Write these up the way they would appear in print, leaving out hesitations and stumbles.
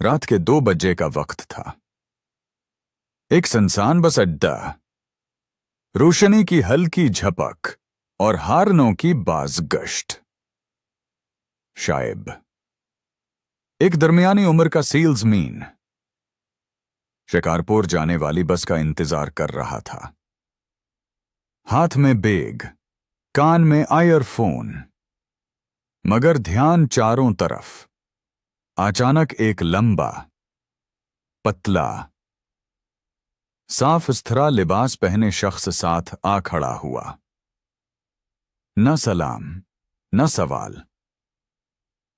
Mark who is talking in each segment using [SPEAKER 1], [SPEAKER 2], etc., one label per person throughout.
[SPEAKER 1] रात के 2 बजे का वक्त था। एक सुनसान बस अड्डा, रोशनी की हल्की झपक और हारनों की बाज़गश्त। शाइब, एक दरमियानी उम्र का सेल्समैन, शिकारपुर जाने वाली बस का इंतजार कर रहा था। हाथ में बैग, कान में ईयरफोन, मगर ध्यान चारों तरफ। अचानक एक लंबा, पतला, साफ सुथरा लिबास पहने शख्स साथ आ खड़ा हुआ। न सलाम, न सवाल,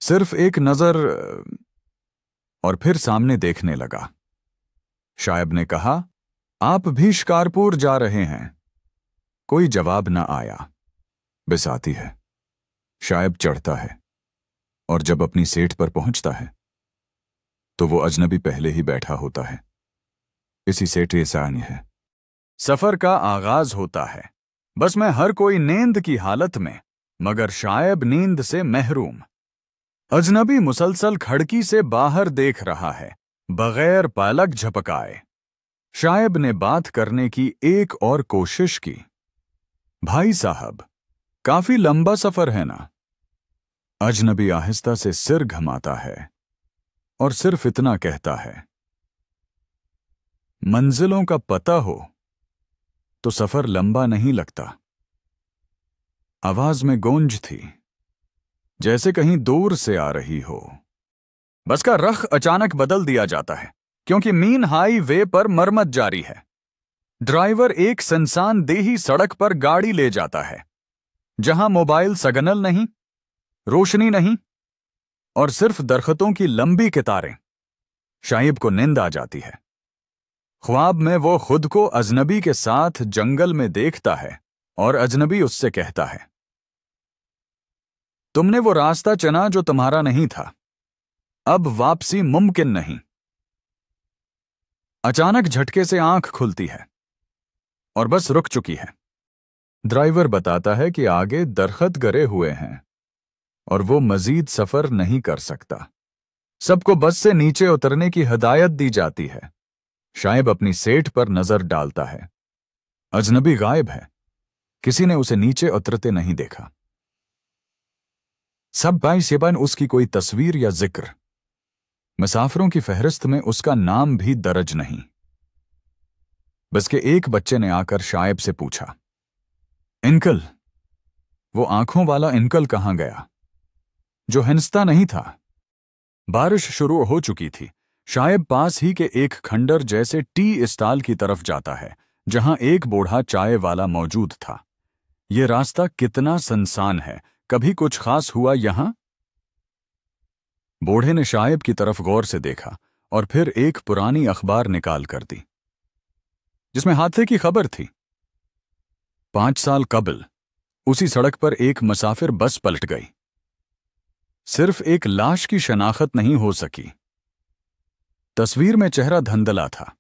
[SPEAKER 1] सिर्फ एक नजर, और फिर सामने देखने लगा। शाइब ने कहा, आप भी शिकारपुर जा रहे हैं? कोई जवाब न आया। बस आती है। शाइब चढ़ता है और जब अपनी सीट पर पहुंचता है तो वो अजनबी पहले ही बैठा होता है। इसी से टेसानी है। सफर का आगाज होता है। बस में हर कोई नींद की हालत में, मगर शाइब नींद से महरूम। अजनबी मुसलसल खिड़की से बाहर देख रहा है, बगैर पलक झपकाए। शाइब ने बात करने की एक और कोशिश की। भाई साहब, काफी लंबा सफर है ना? अजनबी आहिस्ता से सिर घुमाता है और सिर्फ इतना कहता है, मंजिलों का पता हो तो सफर लंबा नहीं लगता। आवाज में गूंज थी, जैसे कहीं दूर से आ रही हो। बस का रख अचानक बदल दिया जाता है, क्योंकि मेन हाईवे पर मरम्मत जारी है। ड्राइवर एक सुनसान देही सड़क पर गाड़ी ले जाता है, जहां मोबाइल सिग्नल नहीं, रोशनी नहीं, और सिर्फ दरख्तों की लंबी कतारें। शाइब को नींद आ जाती है। ख्वाब में वो खुद को अजनबी के साथ जंगल में देखता है और अजनबी उससे कहता है, तुमने वो रास्ता चुना जो तुम्हारा नहीं था। अब वापसी मुमकिन नहीं। अचानक झटके से आंख खुलती है और बस रुक चुकी है। ड्राइवर बताता है कि आगे दरख्त गिरे हुए हैं और वो मजीद सफर नहीं कर सकता। सबको बस से नीचे उतरने की हिदायत दी जाती है। शाइब अपनी सीट पर नजर डालता है। अजनबी गायब है। किसी ने उसे नीचे उतरते नहीं देखा। सब बाई-सेबान उसकी कोई तस्वीर या जिक्र। मुसाफिरों की फहरिस्त में उसका नाम भी दर्ज नहीं। बस के एक बच्चे ने आकर शाइब से पूछा, अंकल, वो आंखों वाला अंकल कहां गया, जो हिंसता नहीं था? बारिश शुरू हो चुकी थी। शाइब पास ही के एक खंडर जैसे टी स्टॉल की तरफ जाता है, जहां एक बूढ़ा चाय वाला मौजूद था। ये रास्ता कितना सुनसान है, कभी कुछ खास हुआ यहां? बूढ़े ने शाइब की तरफ गौर से देखा और फिर एक पुरानी अखबार निकाल कर दी, जिसमें हादसे की खबर थी। 5 साल कबल उसी सड़क पर एक मुसाफिर बस पलट गई। सिर्फ एक लाश की शनाख्त नहीं हो सकी। तस्वीर में चेहरा धंधला था,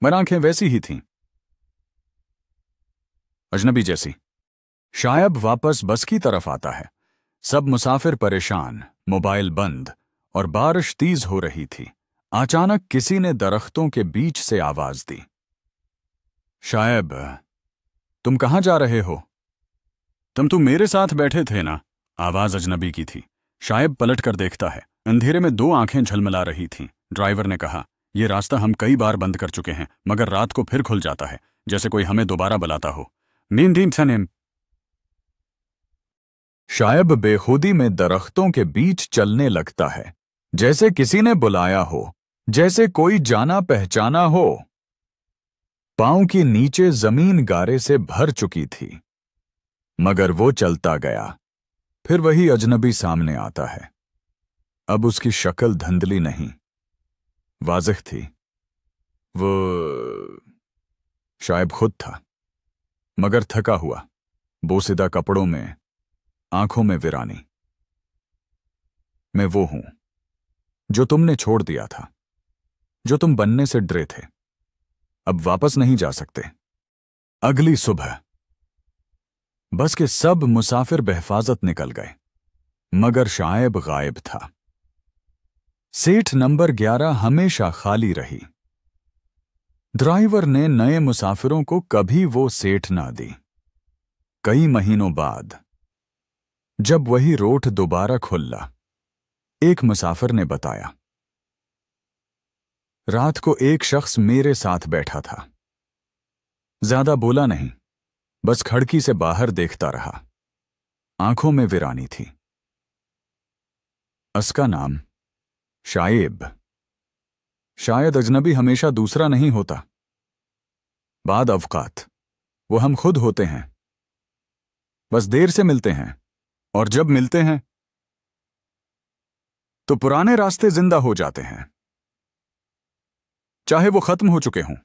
[SPEAKER 1] मगर आंखें वैसी ही थीं, अजनबी जैसी। शाइब वापस बस की तरफ आता है। सब मुसाफिर परेशान, मोबाइल बंद, और बारिश तेज हो रही थी। अचानक किसी ने दरख्तों के बीच से आवाज दी, शाइब, तुम कहां जा रहे हो? तुम तो मेरे साथ बैठे थे ना? आवाज अजनबी की थी। शाइब पलट कर देखता है। अंधेरे में 2 आंखें झलमला रही थीं। ड्राइवर ने कहा, यह रास्ता हम कई बार बंद कर चुके हैं, मगर रात को फिर खुल जाता है, जैसे कोई हमें दोबारा बुलाता हो। नींद सनेम। शाइब बेखुदी में दरख्तों के बीच चलने लगता है, जैसे किसी ने बुलाया हो, जैसे कोई जाना पहचाना हो। पांव के नीचे जमीन गारे से भर चुकी थी, मगर वो चलता गया। फिर वही अजनबी सामने आता है। अब उसकी शक्ल धुंधली नहीं, वाज़िह थी। वो शायद खुद था, मगर थका हुआ, बोसीदा कपड़ों में, आंखों में वीरानी। मैं वो हूं जो तुमने छोड़ दिया था, जो तुम बनने से डरे थे। अब वापस नहीं जा सकते। अगली सुबह बस के सब मुसाफिर बेहिफाजत निकल गए, मगर शाइब गायब था। सेठ नंबर 11 हमेशा खाली रही। ड्राइवर ने नए मुसाफिरों को कभी वो सेठ ना दी। कई महीनों बाद जब वही रोड दोबारा खुला, एक मुसाफिर ने बताया, रात को एक शख्स मेरे साथ बैठा था। ज्यादा बोला नहीं, बस खिड़की से बाहर देखता रहा। आंखों में वीरानी थी। उसका नाम शाइब। शायद अजनबी हमेशा दूसरा नहीं होता। बाद अवकात वो हम खुद होते हैं। बस देर से मिलते हैं, और जब मिलते हैं तो पुराने रास्ते जिंदा हो जाते हैं, चाहे वो खत्म हो चुके हों।